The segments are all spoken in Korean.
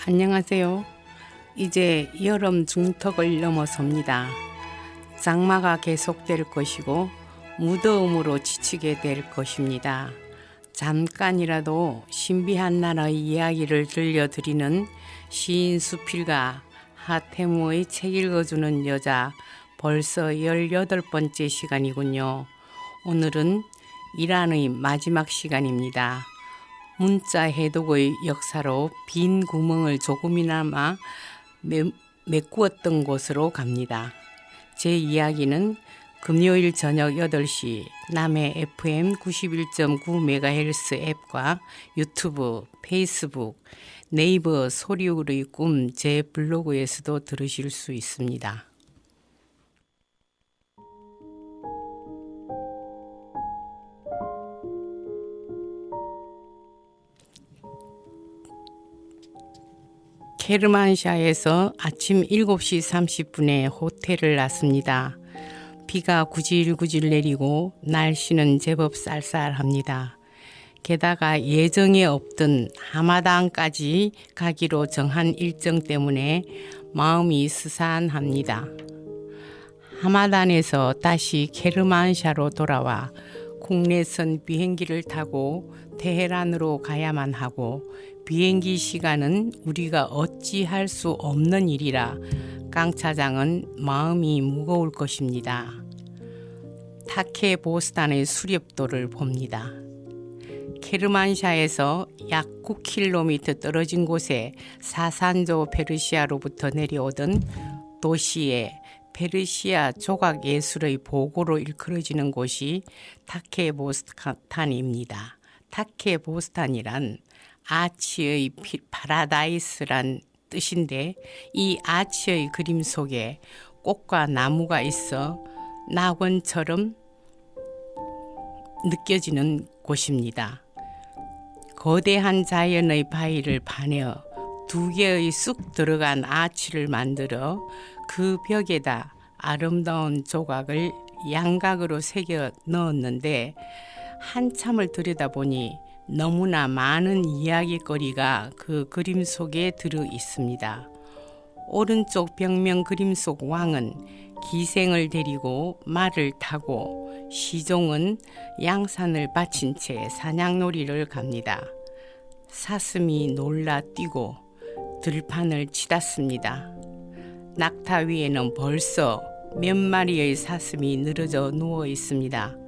안녕하세요. 이제 여름 중턱을 넘어섭니다. 장마가 계속될 것이고 무더움으로 지치게 될 것입니다. 잠깐이라도 신비한 나라의 이야기를 들려드리는 시인 수필가 하태무의 책 읽어주는 여자, 벌써 18번째 시간이군요. 오늘은 일한의 마지막 시간입니다. 문자 해독의 역사로 빈 구멍을 조금이나마 메꾸었던 곳으로 갑니다. 제 이야기는 금요일 저녁 8시 남해 FM 91.9MHz 앱과 유튜브, 페이스북, 네이버 소리울의 꿈 제 블로그에서도 들으실 수 있습니다. 케르만샤에서 아침 7시 30분에 호텔을 났습니다. 비가 구질구질 내리고 날씨는 제법 쌀쌀합니다. 게다가 예정에 없던 하마단까지 가기로 정한 일정 때문에 마음이 스산합니다. 하마단에서 다시 케르만샤로 돌아와 국내선 비행기를 타고 테헤란으로 가야만 하고 비행기 시간은 우리가 어찌할 수 없는 일이라 강 차장은 마음이 무거울 것입니다. 타케보스탄의 수렵도를 봅니다. 케르만샤에서 약 9km 떨어진 곳에 사산조 페르시아로부터 내려오던 도시에 페르시아 조각 예술의 보고로 일컬어지는 곳이 타케보스탄입니다. 타케보스탄이란 아치의 파라다이스란 뜻인데 이 아치의 그림 속에 꽃과 나무가 있어 낙원처럼 느껴지는 곳입니다. 거대한 자연의 바위를 파내어 2개의 쑥 들어간 아치를 만들어 그 벽에다 아름다운 조각을 양각으로 새겨 넣었는데 한참을 들여다보니 너무나 많은 이야기거리가 그 그림 속에 들어 있습니다. 오른쪽 벽면 그림 속 왕은 기생을 데리고 말을 타고 시종은 양산을 바친 채 사냥놀이를 갑니다. 사슴이 놀라 뛰고 들판을 치닫습니다. 낙타 위에는 벌써 몇 마리의 사슴이 늘어져 누워 있습니다.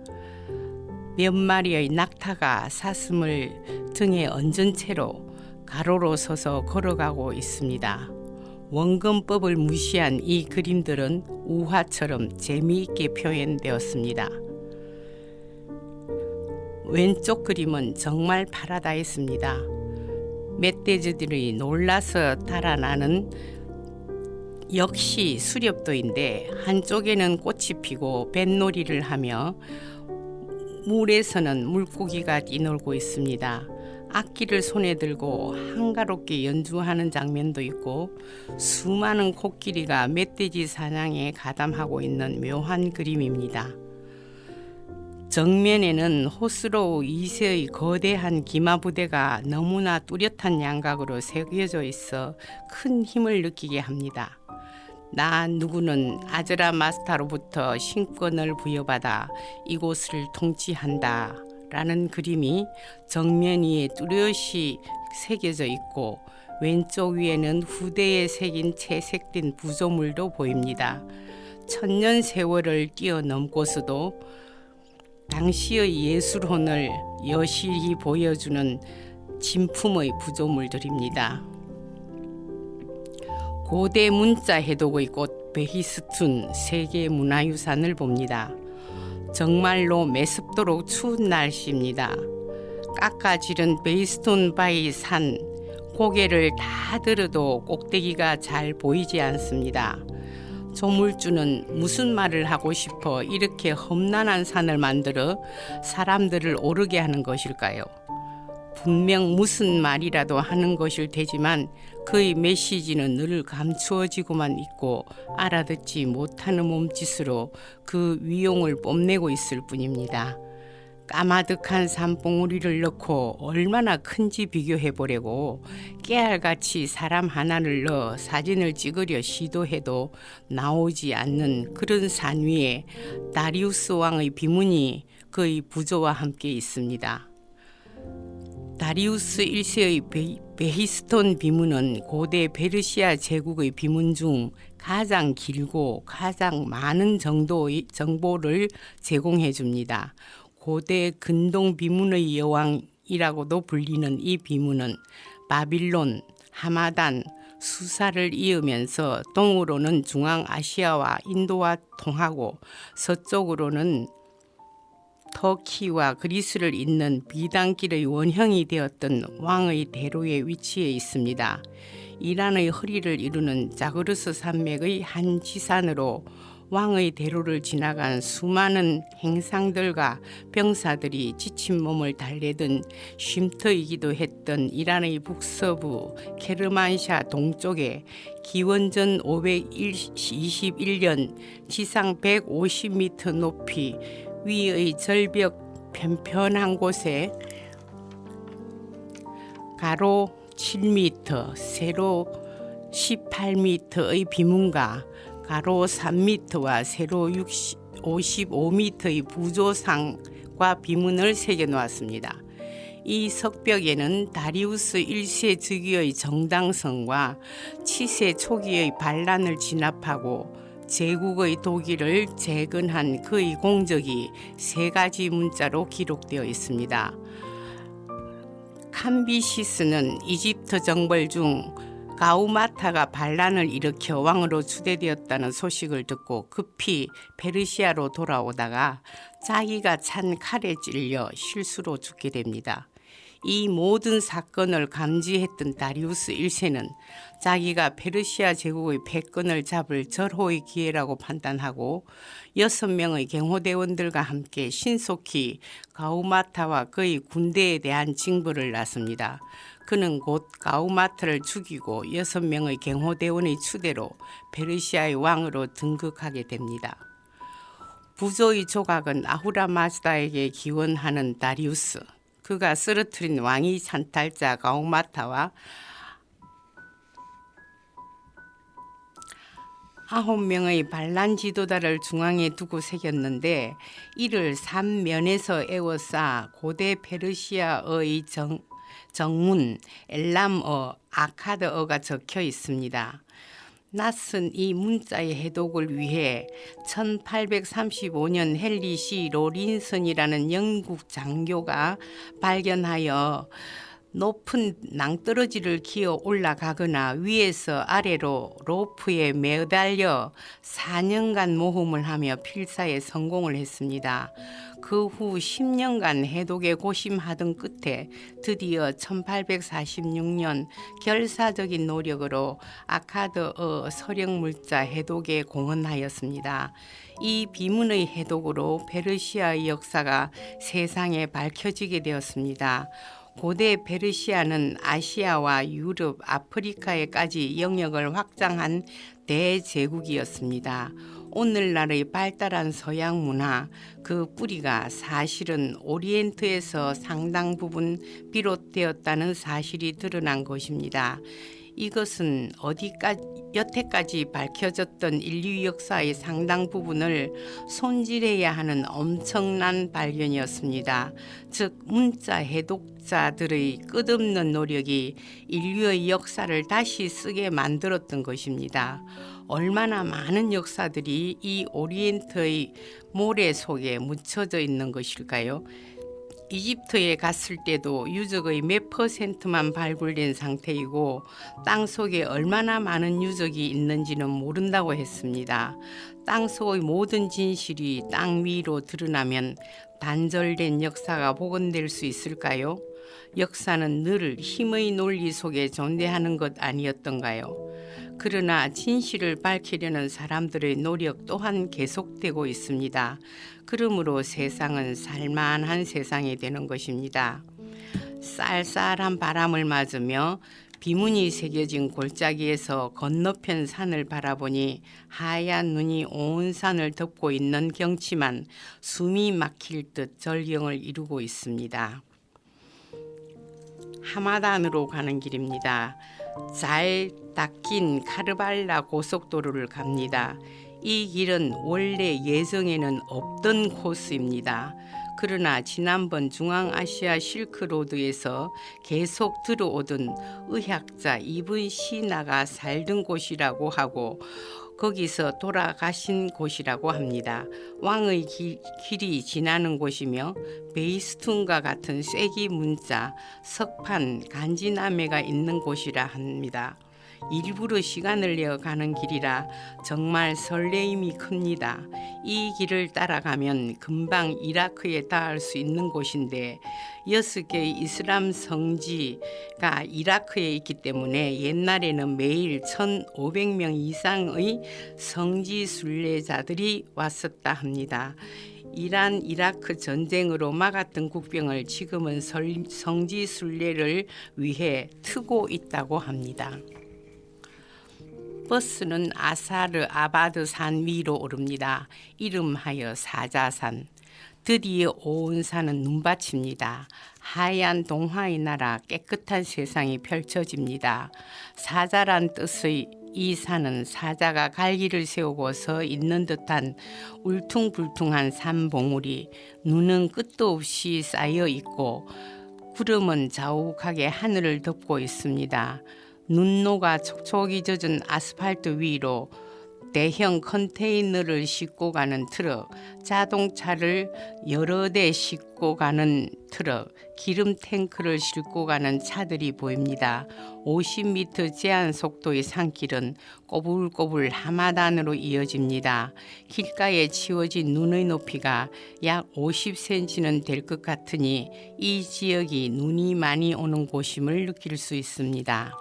몇 마리의 낙타가 사슴을 등에 얹은 채로 가로로 서서 걸어가고 있습니다. 원근법을 무시한 이 그림들은 우화처럼 재미있게 표현되었습니다. 왼쪽 그림은 정말 파라다이스입니다. 멧돼지들이 놀라서 달아나는 역시 수렵도인데 한쪽에는 꽃이 피고 뱃놀이를 하며 물에서는 물고기가 뛰놀고 있습니다. 악기를 손에 들고 한가롭게 연주하는 장면도 있고 수많은 코끼리가 멧돼지 사냥에 가담하고 있는 묘한 그림입니다. 정면에는 호스로우 2세의 거대한 기마부대가 너무나 뚜렷한 양각으로 새겨져 있어 큰 힘을 느끼게 합니다. 나 누구는 아즈라 마스타로부터 신권을 부여받아 이곳을 통치한다 라는 그림이 정면 위에 뚜렷이 새겨져 있고 왼쪽 위에는 후대에 새긴 채색된 부조물도 보입니다. 천년 세월을 뛰어넘고서도 당시의 예술혼을 여실히 보여주는 진품의 부조물들입니다. 고대 문자 해독의 꽃 베히스툰 세계문화유산을 봅니다. 정말로 매습도록 추운 날씨입니다. 깎아지른 베히스툰 바위 산 고개를 다 들어도 꼭대기가 잘 보이지 않습니다. 조물주는 무슨 말을 하고 싶어 이렇게 험난한 산을 만들어 사람들을 오르게 하는 것일까요? 분명 무슨 말이라도 하는 것일 테지만 그의 메시지는 늘 감추어지고만 있고 알아듣지 못하는 몸짓으로 그 위용을 뽐내고 있을 뿐입니다. 까마득한 산봉우리를 넣고 얼마나 큰지 비교해 보려고 깨알같이 사람 하나를 넣어 사진을 찍으려 시도해도 나오지 않는 그런 산 위에 다리우스 왕의 비문이 그의 부조와 함께 있습니다. 다리우스 1세의 베히스톤 비문은 고대 페르시아 제국의 비문 중 가장 길고 가장 많은 정도의 정보를 제공해 줍니다. 고대 근동 비문의 여왕이라고도 불리는 이 비문은 바빌론, 하마단, 수사를 이으면서 동으로는 중앙아시아와 인도와 통하고 서쪽으로는 터키와 그리스를 잇는 비단길의 원형이 되었던 왕의 대로에 위치해 있습니다. 이란의 허리를 이루는 자그르스 산맥의 한 지산으로 왕의 대로를 지나간 수많은 행상들과 병사들이 지친 몸을 달래던 쉼터이기도 했던 이란의 북서부 케르만샤 동쪽에 기원전 521년 지상 150m 높이 위의 절벽 편편한 곳에 가로 7m, 세로 18m의 비문과 가로 3m와 세로 55m의 부조상과 비문을 새겨 놓았습니다. 이 석벽에는 다리우스 1세 즉위의 정당성과 치세 초기의 반란을 진압하고 제국의 독일을 재건한 그의 공적이 세 가지 문자로 기록되어 있습니다. 캄비시스는 이집트 정벌 중 가우마타가 반란을 일으켜 왕으로 추대되었다는 소식을 듣고 급히 페르시아로 돌아오다가 자기가 찬 칼에 찔려 실수로 죽게 됩니다. 이 모든 사건을 감지했던 다리우스 1세는 자기가 페르시아 제국의 패권을 잡을 절호의 기회라고 판단하고 6명의 경호대원들과 함께 신속히 가우마타와 그의 군대에 대한 징벌을 났습니다. 그는 곧 가우마타를 죽이고 6명의 경호대원의 추대로 페르시아의 왕으로 등극하게 됩니다. 부조의 조각은 아후라마즈다에게 기원하는 다리우스, 그가 쓰러뜨린 왕위 찬탈자 가우마타와 9명의 반란 지도자를 중앙에 두고 새겼는데 이를 3면에서 에워싸 고대 페르시아어의 정문, 엘람어, 아카드어가 적혀 있습니다. 낯선 이 문자의 해독을 위해 1835년 헨리 C. 로린슨이라는 영국 장교가 발견하여 높은 낭떠러지를 기어 올라가거나 위에서 아래로 로프에 매달려 4년간 모험을 하며 필사에 성공을 했습니다. 그 후 10년간 해독에 고심하던 끝에 드디어 1846년 결사적인 노력으로 아카드어 서령물자 해독에 공헌하였습니다. 이 비문의 해독으로 페르시아의 역사가 세상에 밝혀지게 되었습니다. 고대 페르시아는 아시아와 유럽, 아프리카에까지 영역을 확장한 대제국이었습니다. 오늘날의 발달한 서양 문화, 그 뿌리가 사실은 오리엔트에서 상당 부분 비롯되었다는 사실이 드러난 것입니다. 이것은 여태까지 밝혀졌던 인류 역사의 상당 부분을 손질해야 하는 엄청난 발견이었습니다. 즉 문자 해독자들의 끝없는 노력이 인류의 역사를 다시 쓰게 만들었던 것입니다. 얼마나 많은 역사들이 이 오리엔트의 모래 속에 묻혀져 있는 것일까요? 이집트에 갔을 때도 유적의 몇 %만 발굴된 상태이고 땅 속에 얼마나 많은 유적이 있는지는 모른다고 했습니다. 땅 속의 모든 진실이 땅 위로 드러나면 단절된 역사가 복원될 수 있을까요? 역사는 늘 힘의 논리 속에 존재하는 것 아니었던가요? 그러나 진실을 밝히려는 사람들의 노력 또한 계속되고 있습니다. 그러므로 세상은 살만한 세상이 되는 것입니다. 쌀쌀한 바람을 맞으며 비문이 새겨진 골짜기에서 건너편 산을 바라보니 하얀 눈이 온 산을 덮고 있는 경치만 숨이 막힐 듯 절경을 이루고 있습니다. 하마단으로 가는 길입니다. 잘 닦인 카르발라 고속도로를 갑니다. 이 길은 원래 예정에는 없던 코스입니다. 그러나 지난번 중앙아시아 실크로드에서 계속 들어오던 의학자 이븐 시나가 살던 곳이라고 하고 거기서 돌아가신 곳이라고 합니다. 왕의 길이 지나는 곳이며 베이스툰과 같은 쐐기 문자, 석판, 간지나매가 있는 곳이라 합니다. 일부러 시간을 내어 가는 길이라 정말 설레임이 큽니다. 이 길을 따라가면 금방 이라크에 닿을 수 있는 곳인데 6개의 이슬람 성지가 이라크에 있기 때문에 옛날에는 매일 1,500명 이상의 성지 순례자들이 왔었다 합니다. 이란 이라크 전쟁으로 막았던 국병을 지금은 성지 순례를 위해 트고 있다고 합니다. 버스는 아사르 아바드 산 위로 오릅니다. 이름하여 사자산. 드디어 온 산은 눈밭입니다. 하얀 동화의 나라 깨끗한 세상이 펼쳐집니다. 사자란 뜻의 이 산은 사자가 갈기를 세우고 서 있는 듯한 울퉁불퉁한 산봉우리, 눈은 끝도 없이 쌓여 있고 구름은 자욱하게 하늘을 덮고 있습니다. 눈노가 촉촉이 젖은 아스팔트 위로 대형 컨테이너를 싣고 가는 트럭, 자동차를 여러 대 싣고 가는 트럭, 기름 탱크를 싣고 가는 차들이 보입니다. 50m 제한 속도의 산길은 꼬불꼬불 하마단으로 이어집니다. 길가에 치워진 눈의 높이가 약 50cm는 될 것 같으니 이 지역이 눈이 많이 오는 곳임을 느낄 수 있습니다.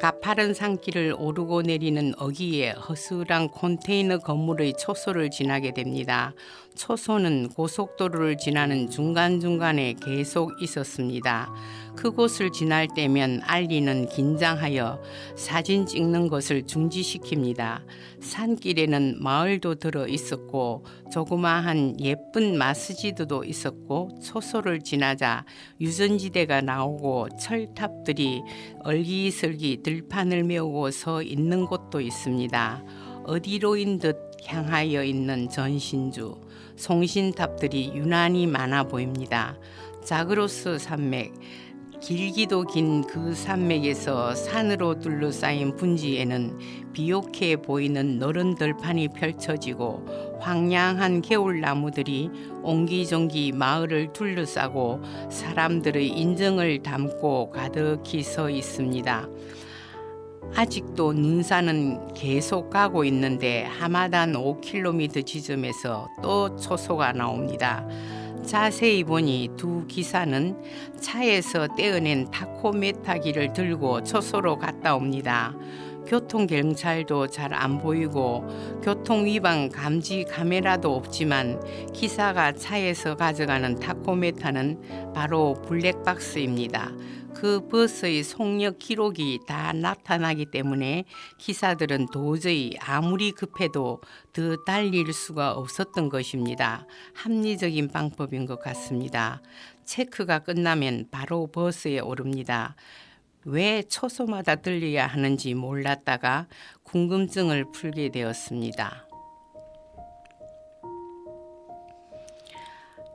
가파른 산길을 오르고 내리는 어귀에 허술한 컨테이너 건물의 초소를 지나게 됩니다. 초소는 고속도로를 지나는 중간중간에 계속 있었습니다. 그곳을 지날 때면 알리는 긴장하여 사진 찍는 것을 중지시킵니다. 산길에는 마을도 들어 있었고 조그마한 예쁜 마스지드도 있었고 초소를 지나자 유전지대가 나오고 철탑들이 얼기설기 들판을 메우고 서 있는 곳도 있습니다. 어디로인 듯 향하여 있는 전신주, 송신탑들이 유난히 많아 보입니다. 자그로스 산맥, 길기도 긴 그 산맥에서 산으로 둘러싸인 분지에는 비옥해 보이는 너른 들판이 펼쳐지고 황량한 개울나무들이 옹기종기 마을을 둘러싸고 사람들의 인정을 담고 가득히 서 있습니다. 아직도 눈산은 계속 가고 있는데 하마단 5km 지점에서 또 초소가 나옵니다. 자세히 보니 두 기사는 차에서 떼어낸 타코메타기를 들고 초소로 갔다 옵니다. 교통경찰도 잘 안 보이고 교통위반 감지 카메라도 없지만 기사가 차에서 가져가는 타코메타는 바로 블랙박스입니다. 그 버스의 속력 기록이 다 나타나기 때문에 기사들은 도저히 아무리 급해도 더 달릴 수가 없었던 것입니다. 합리적인 방법인 것 같습니다. 체크가 끝나면 바로 버스에 오릅니다. 왜 초소마다 들려야 하는지 몰랐다가 궁금증을 풀게 되었습니다.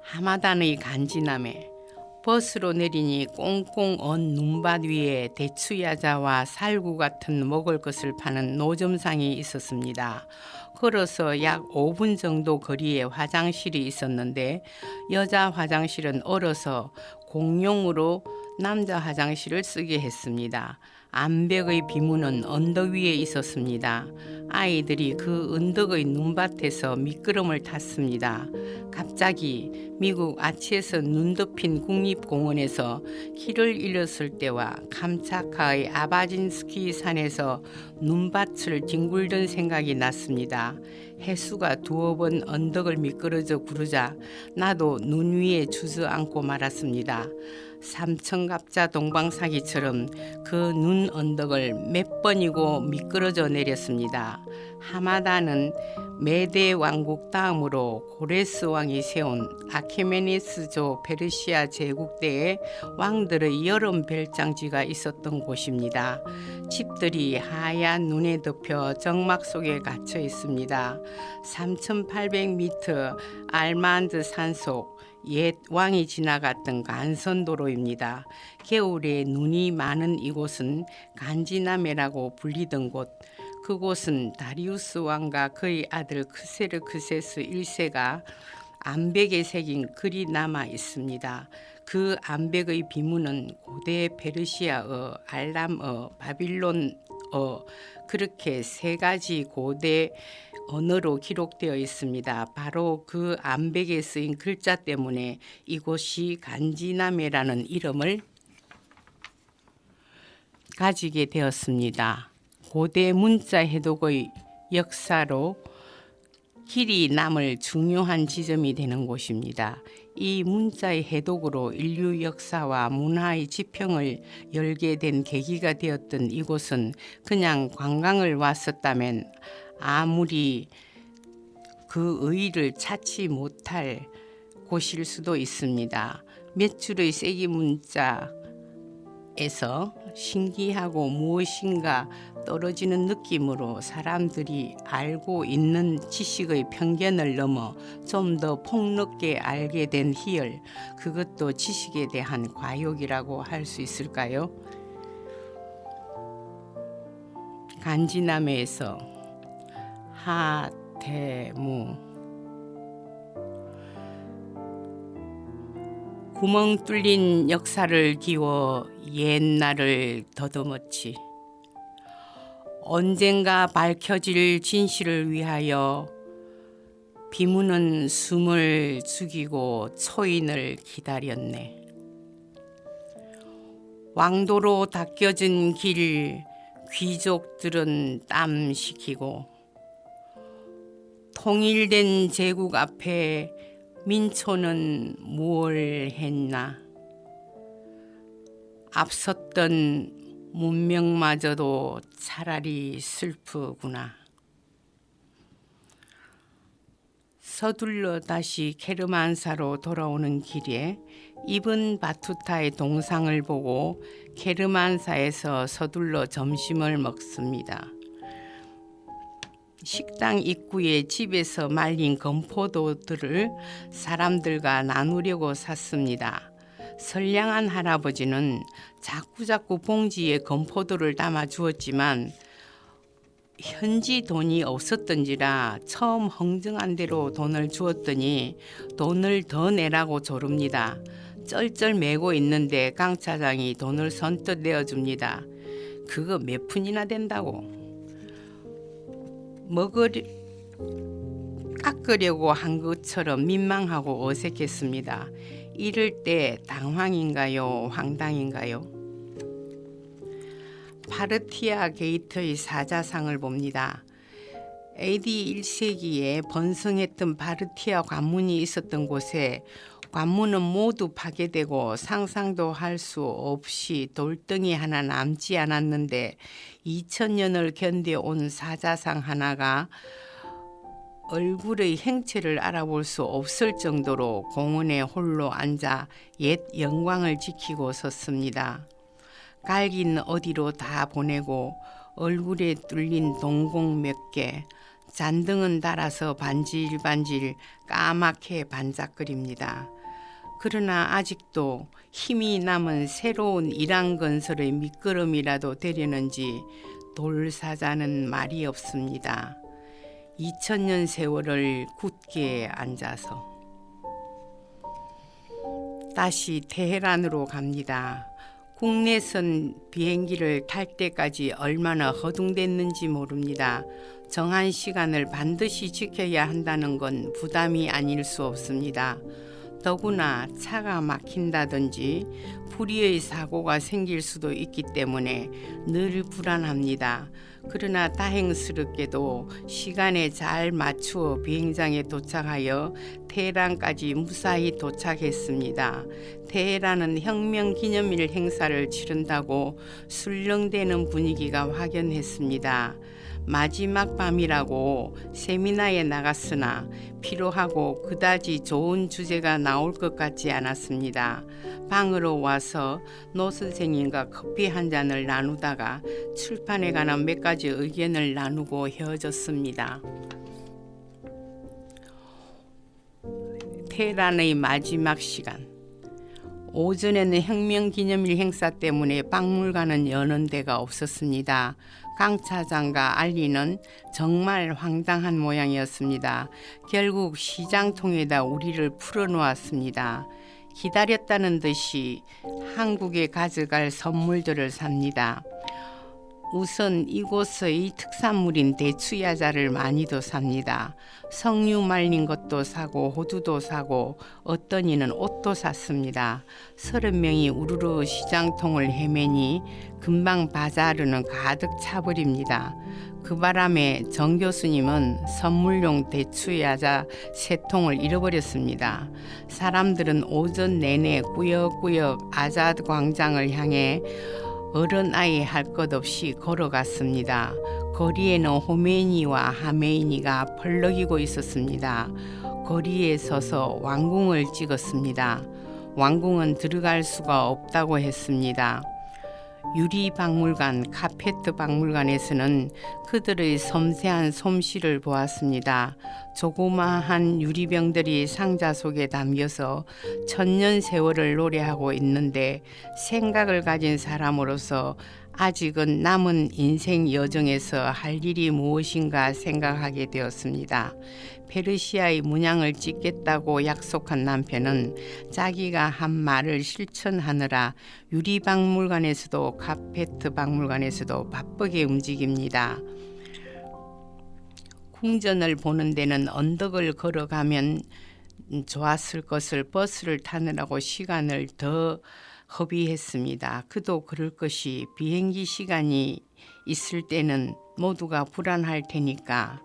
하마단의 간지남에 버스로 내리니 꽁꽁 언 눈밭 위에 대추야자와 살구 같은 먹을 것을 파는 노점상이 있었습니다. 걸어서 약 5분 정도 거리에 화장실이 있었는데 여자 화장실은 얼어서 공용으로 남자 화장실을 쓰게 했습니다. 암벽의 비문은 언덕 위에 있었습니다. 아이들이 그 언덕의 눈밭에서 미끄럼을 탔습니다. 갑자기 미국 아치에서 눈 덮인 국립공원에서 길을 잃었을 때와 캄차카의 아바진스키 산에서 눈밭을 뒹굴던 생각이 났습니다. 해수가 두어 번 언덕을 미끄러져 구르자 나도 눈 위에 주저앉고 말았습니다. 삼천갑자 동방사기처럼 그 눈 언덕을 몇 번이고 미끄러져 내렸습니다. 하마다는 메데 왕국 다음으로 고레스 왕이 세운 아케메네스조 페르시아 제국 때에 왕들의 여름 별장지가 있었던 곳입니다. 집들이 하얀 눈에 덮여 적막 속에 갇혀 있습니다. 3,800m 알만드 산속 옛 왕이 지나갔던 간선도로입니다. 겨울에 눈이 많은 이곳은 간지나메라고 불리던 곳. 그곳은 다리우스 왕과 그의 아들 크세르크세스 1세가 암벽에 새긴 글이 남아 있습니다. 그 암벽의 비문은 고대 페르시아어, 알람어, 바빌론어 그렇게 세 가지 고대 언어로 기록되어 있습니다. 바로 그 암벽에 쓰인 글자 때문에 이곳이 간지나메라는 이름을 가지게 되었습니다. 고대 문자 해독의 역사로 길이 남을 중요한 지점이 되는 곳입니다. 이 문자의 해독으로 인류 역사와 문화의 지평을 열게 된 계기가 되었던 이곳은 그냥 관광을 왔었다면 아무리 그 의의를 찾지 못할 곳일 수도 있습니다. 몇 줄의 세기 문자에서 신기하고 무엇인가 떨어지는 느낌으로 사람들이 알고 있는 지식의 편견을 넘어 좀 더 폭넓게 알게 된 희열, 그것도 지식에 대한 과욕이라고 할 수 있을까요? 간지나메에서 하테무 구멍 뚫린 역사를 기워 옛날을 더듬었지. 언젠가 밝혀질 진실을 위하여 비문은 숨을 죽이고 초인을 기다렸네. 왕도로 닦여진 길 귀족들은 땀 식히고 통일된 제국 앞에 민초는 무얼 했나. 앞섰던 문명마저도 차라리 슬프구나. 서둘러 다시 케르만사로 돌아오는 길에 이븐 바투타의 동상을 보고 케르만사에서 서둘러 점심을 먹습니다. 식당 입구에 집에서 말린 건포도들을 사람들과 나누려고 샀습니다. 선량한 할아버지는 자꾸자꾸 봉지에 건포도를 담아 주었지만 현지 돈이 없었던지라 처음 흥정한 대로 돈을 주었더니 돈을 더 내라고 조릅니다. 쩔쩔 매고 있는데 강 차장이 돈을 선뜻 내어줍니다. 그거 몇 푼이나 된다고. 깎으려고 한 것처럼 민망하고 어색했습니다. 이럴 때 당황인가요? 황당인가요? 파르티아 게이트의 사자상을 봅니다. AD 1세기에 번성했던 파르티아 관문이 있었던 곳에 관문은 모두 파괴되고 상상도 할 수 없이 돌덩이 하나 남지 않았는데 2000년을 견뎌온 사자상 하나가 얼굴의 행체를 알아볼 수 없을 정도로 공원에 홀로 앉아 옛 영광을 지키고 섰습니다. 갈긴 어디로 다 보내고 얼굴에 뚫린 동공 몇 개, 잔등은 달아서 반질반질 까맣게 반짝거립니다. 그러나 아직도 힘이 남은 새로운 이란 건설의 밑거름이라도 되려는지 돌사자는 말이 없습니다. 2000년 세월을 굳게 앉아서 다시 테헤란으로 갑니다. 국내선 비행기를 탈 때까지 얼마나 허둥댔는지 모릅니다. 정한 시간을 반드시 지켜야 한다는 건 부담이 아닐 수 없습니다. 더구나 차가 막힌다든지 불의의 사고가 생길 수도 있기 때문에 늘 불안합니다. 그러나 다행스럽게도 시간에 잘 맞추어 비행장에 도착하여 테헤란까지 무사히 도착했습니다. 테헤란은 혁명기념일 행사를 치른다고 술렁대는 분위기가 확연했습니다. 마지막 밤이라고 세미나에 나갔으나 피로하고 그다지 좋은 주제가 나올 것 같지 않았습니다. 방으로 와서 노 선생님과 커피 한 잔을 나누다가 출판에 관한 몇 가지 의견을 나누고 헤어졌습니다. 테헤란의 마지막 시간. 오전에는 혁명기념일 행사 때문에 박물관은 여는 데가 없었습니다. 강 차장과 알리는 정말 황당한 모양이었습니다. 결국 시장통에다 우리를 풀어놓았습니다. 기다렸다는 듯이 한국에 가져갈 선물들을 삽니다. 우선 이곳의 특산물인 대추야자를 많이도 삽니다. 석류 말린 것도 사고 호두도 사고 어떤 이는 옷도 샀습니다. 30명이 우르르 시장통을 헤매니 금방 바자르는 가득 차버립니다. 그 바람에 정 교수님은 선물용 대추야자 3통을 잃어버렸습니다. 사람들은 오전 내내 꾸역꾸역 아자드 광장을 향해 어른아이 할 것 없이 걸어갔습니다. 거리에는 호메이니와 하메이니가 펄럭이고 있었습니다. 거리에 서서 왕궁을 찍었습니다. 왕궁은 들어갈 수가 없다고 했습니다. 유리박물관, 카페트 박물관에서는 그들의 섬세한 솜씨를 보았습니다. 조그마한 유리병들이 상자 속에 담겨서 천년 세월을 노래하고 있는데 생각을 가진 사람으로서 아직은 남은 인생 여정에서 할 일이 무엇인가 생각하게 되었습니다. 페르시아의 문양을 찍겠다고 약속한 남편은 자기가 한 말을 실천하느라 유리박물관에서도 카페트 박물관에서도 바쁘게 움직입니다. 궁전을 보는 데는 언덕을 걸어가면 좋았을 것을 버스를 타느라고 시간을 더 허비했습니다. 그도 그럴 것이 비행기 시간이 있을 때는 모두가 불안할 테니까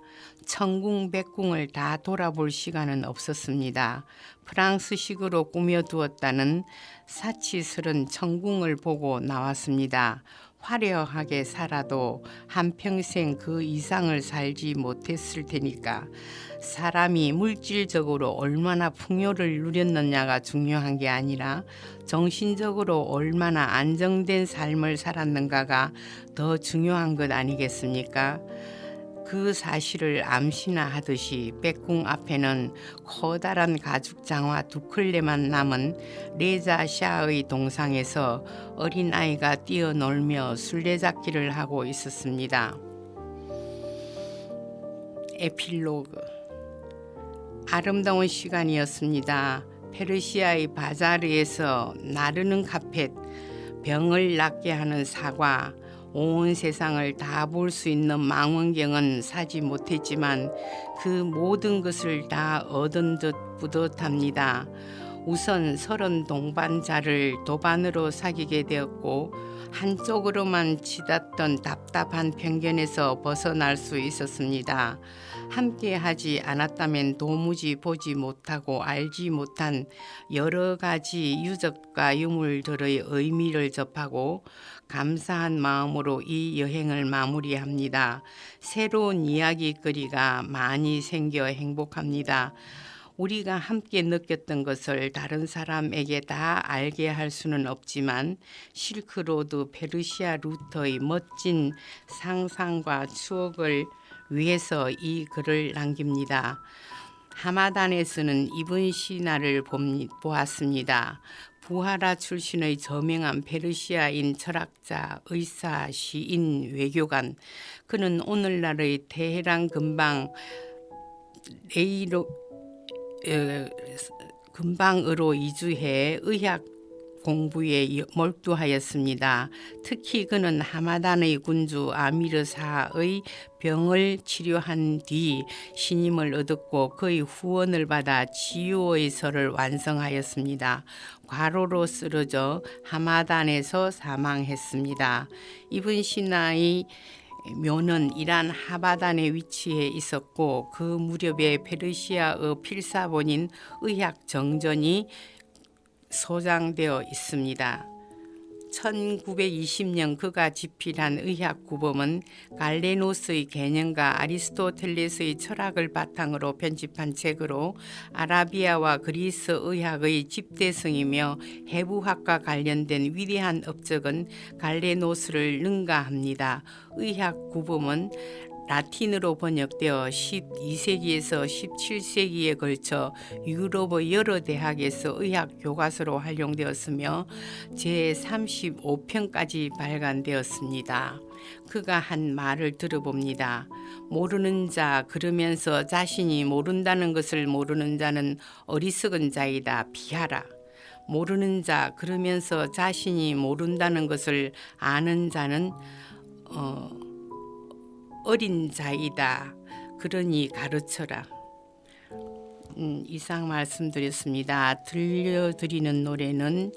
천궁 백궁을 다 돌아볼 시간은 없었습니다. 프랑스식으로 꾸며두었다는 사치스런 천궁을 보고 나왔습니다. 화려하게 살아도 한평생 그 이상을 살지 못했을 테니까 사람이 물질적으로 얼마나 풍요를 누렸느냐가 중요한 게 아니라 정신적으로 얼마나 안정된 삶을 살았는가가 더 중요한 것 아니겠습니까? 그 사실을 암시나하듯이 백궁 앞에는 커다란 가죽장화 2켤레만 남은 레자 샤의 동상에서 어린아이가 뛰어놀며 술래잡기를 하고 있었습니다. 에필로그. 아름다운 시간이었습니다. 페르시아의 바자르에서 나르는 카펫, 병을 낫게 하는 사과, 온 세상을 다 볼 수 있는 망원경은 사지 못했지만 그 모든 것을 다 얻은 듯 뿌듯합니다. 우선 30 동반자를 도반으로 사귀게 되었고 한쪽으로만 치닫던 답답한 편견에서 벗어날 수 있었습니다. 함께 하지 않았다면 도무지 보지 못하고 알지 못한 여러 가지 유적과 유물들의 의미를 접하고 감사한 마음으로 이 여행을 마무리합니다. 새로운 이야기거리가 많이 생겨 행복합니다. 우리가 함께 느꼈던 것을 다른 사람에게 다 알게 할 수는 없지만 실크로드 페르시아 루트의 멋진 상상과 추억을 위해서 이 글을 남깁니다. 하마단에서는 이분 시나를 보았습니다. 부하라 출신의 저명한 페르시아인 철학자, 의사, 시인, 외교관. 그는 오늘날의 테헤란 근방으로 이주해 의학 공부에 몰두하였습니다. 특히 그는 하마단의 군주 아미르사의 병을 치료한 뒤 신임을 얻었고 그의 후원을 받아 치유의 설을 완성하였습니다. 과로로 쓰러져 하마단에서 사망했습니다. 이븐 시나의 묘는 이란 하바단에 위치해 있었고 그 무렵에 페르시아의 필사본인 의학 정전이 소장되어 있습니다. 1920년 그가 집필한 의학구범은 갈레노스의 개념과 아리스토텔레스의 철학을 바탕으로 편집한 책으로 아라비아와 그리스 의학의 집대성이며 해부학과 관련된 위대한 업적은 갈레노스를 능가합니다. 의학구범은 라틴어로 번역되어 12세기에서 17세기에 걸쳐 유럽의 여러 대학에서 의학 교과서로 활용되었으며 제35편까지 발간되었습니다. 그가 한 말을 들어봅니다. 모르는 자 그러면서 자신이 모른다는 것을 모르는 자는 어리석은 자이다. 비하라. 모르는 자 그러면서 자신이 모른다는 것을 아는 자는 어린 자이다. 그러니 가르쳐라. 이상 말씀드렸습니다. 들려드리는 노래는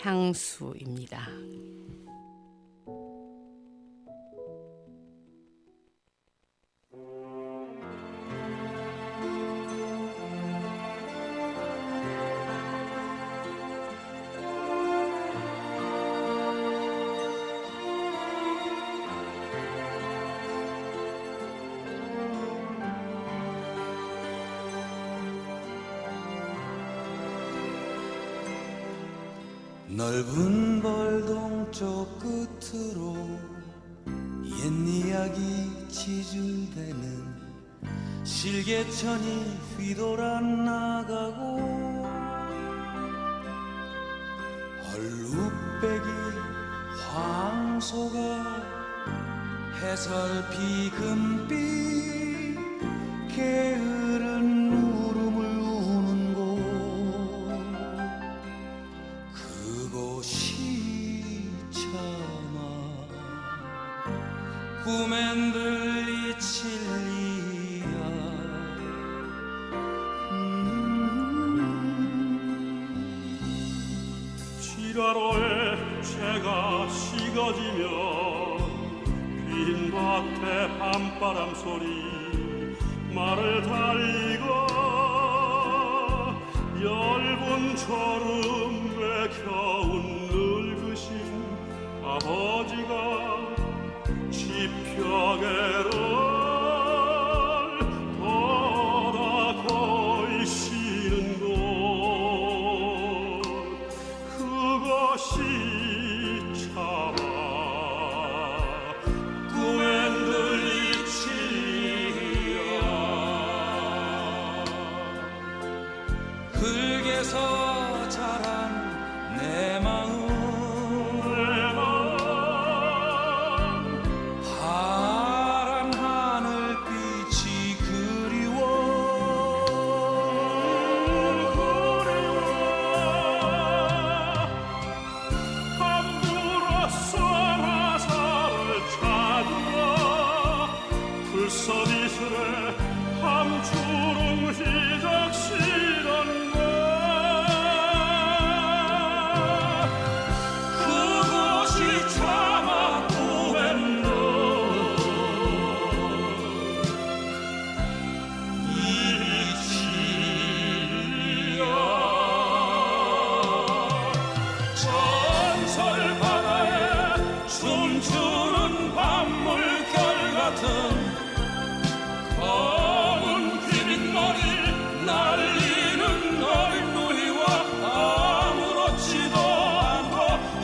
향수입니다. 넓은 벌동쪽 끝으로 옛 이야기 지줄대는 실개천이 휘돌아 나가고 얼룩배기 황소가 해설피 금빛 게으른 울음을 우는 곳 그곳이 참아 꿈엔 들리칠 리야 지라로에 채가 식어지며 빈 밭에 밤바람 소리 말을 달리고 엷은 졸음에 겨운 늙으신 아버지가 지펴개를 돌아 거이시는 곳 그것이 참아 꿈엔 들리치리야 흙에서 자란 내 마음 파란 하늘빛이 그리워 함부로써 화살을 찾으러 불서비스레 함주름 휘적시던 그곳이 참아 구했노 이치리야 전설 바다에 춤추는 밤물결 같은 검은 비린머리 날리는 어린 누이와 아무렇지도 않고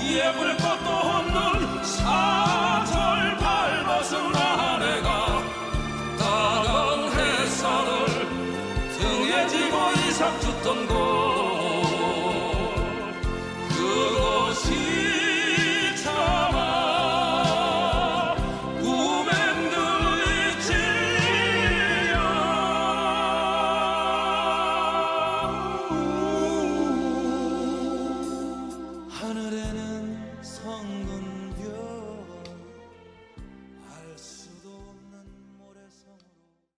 예쁠 것도 없는 사절 밟아선 아내가 따가운 햇살을 등에 지고 이삭 줬던 곳 그곳이 참아 꿈엔 들리지야 하늘에